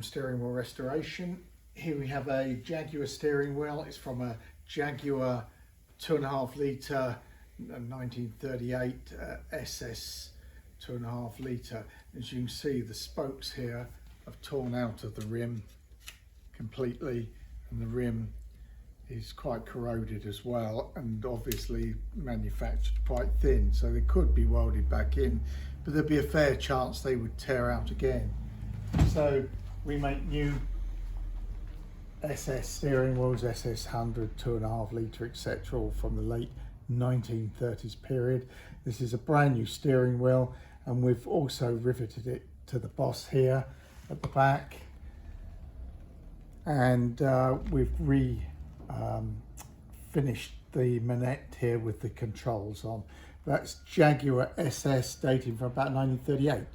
Steering Wheel Restoration. Here we have a Jaguar steering wheel. It's from a Jaguar 2.5 litre 1938 SS 2.5 litre. As you can see, the spokes here have torn out of the rim completely, and the rim is quite corroded as well, and obviously manufactured quite thin, so they could be welded back in, but there'd be a fair chance they would tear out again. So we make new SS steering wheels, SS 100, 2.5 litre, etc., all from the late 1930s period. This is a brand new steering wheel, and we've also riveted it to the boss here at the back, and we've finished the manette here with the controls on. That's Jaguar SS, dating from about 1938.